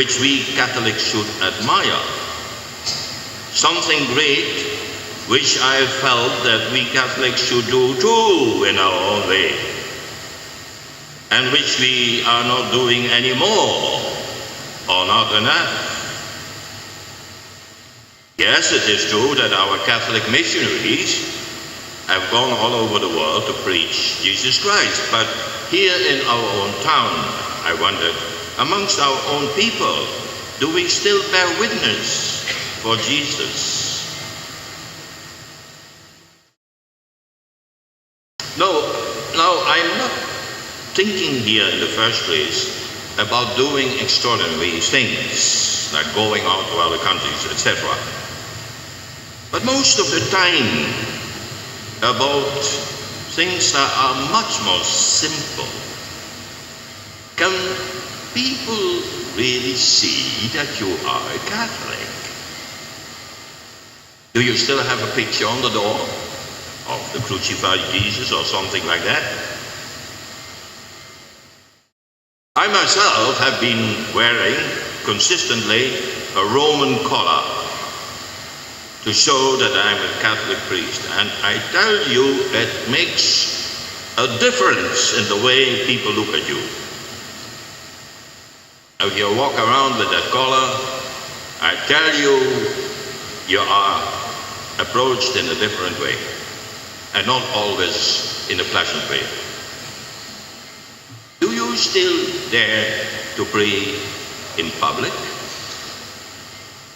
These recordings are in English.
which we Catholics should admire. Something great which I felt that we Catholics should do too in our own way, and which we are not doing anymore, or not enough. Yes, it is true that our Catholic missionaries have gone all over the world to preach Jesus Christ, but here in our own town, I wondered, amongst our own people, do we still bear witness for Jesus? No, I'm not thinking here in the first place about doing extraordinary things, like going out to other countries, etc. But most of the time, about things that are much more simple. Can people really see that you are a Catholic? Do you still have a picture on the door of the crucified Jesus or something like that? I myself have been wearing consistently a Roman collar to show that I'm a Catholic priest. And I tell you, it makes a difference in the way people look at you. If you walk around with that collar, I tell you, you are approached in a different way, and not always in a pleasant way. Do you still dare to pray in public?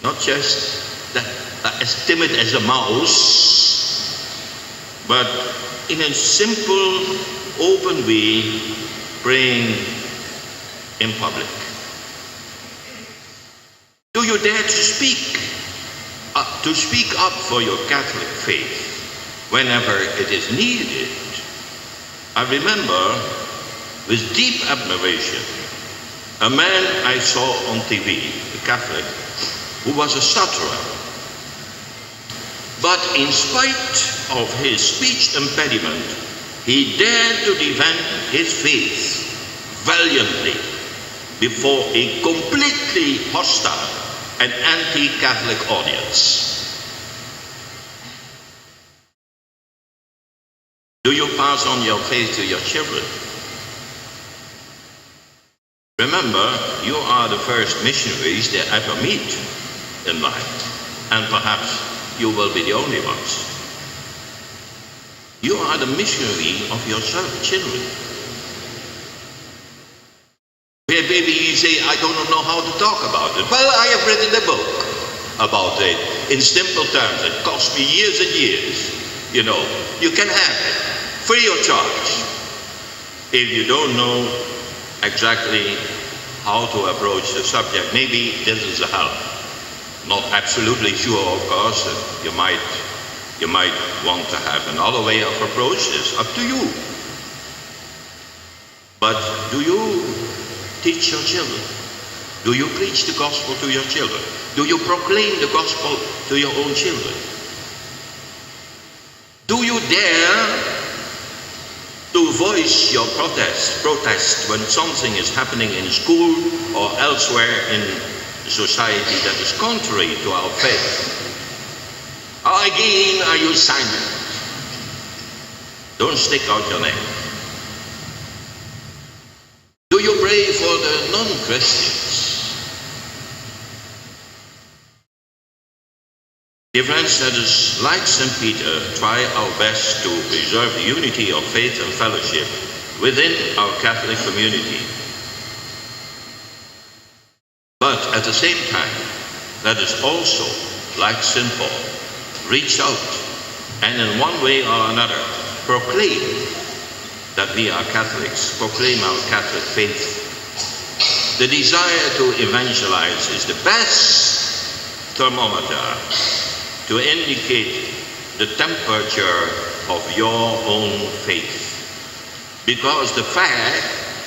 Not just that as timid as a mouse, but in a simple, open way, praying in public. Do you dare to speak up for your Catholic faith whenever it is needed? I remember with deep admiration a man I saw on TV, a Catholic, who was a stutterer. But in spite of his speech impediment, he dared to defend his faith valiantly before a completely hostile and anti-Catholic audience. Do you pass on your faith to your children? Remember, you are the first missionaries they ever meet in life, and perhaps you will be the only ones. You are the missionary of your children. Maybe you say, I don't know how to talk about it. Well, I have written a book about it in simple terms. It cost me years and years. You know, you can have it free of charge. If you don't know exactly how to approach the subject, maybe this is a help. Not absolutely sure, of course. You might want to have another way of approach. It's up to you. But do you teach your children? Do you preach the gospel to your children? Do you proclaim the gospel to your own children? Do you dare to voice your protest when something is happening in school or elsewhere in society that is contrary to our faith? Or again, are you silent? Don't stick out your neck. Do you pray for the non-Christians? Dear friends, let us, like St. Peter, try our best to preserve the unity of faith and fellowship within our Catholic community. But at the same time, let us also, like St. Paul, reach out and in one way or another proclaim that we are Catholics, proclaim our Catholic faith. The desire to evangelize is the best thermometer to indicate the temperature of your own faith. Because the fact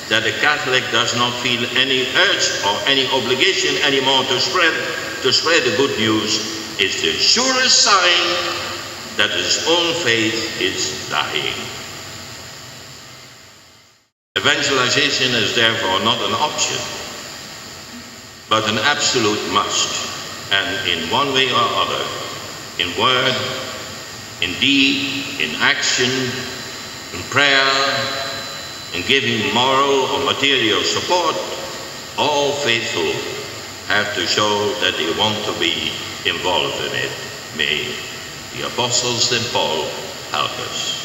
that a Catholic does not feel any urge or any obligation anymore to spread the good news is the surest sign that his own faith is dying. Evangelization is therefore not an option. but an absolute must. And in one way or other, in word, in deed, in action, in prayer, in giving moral or material support, all faithful have to show that they want to be involved in it. May the Apostle St. Paul help us.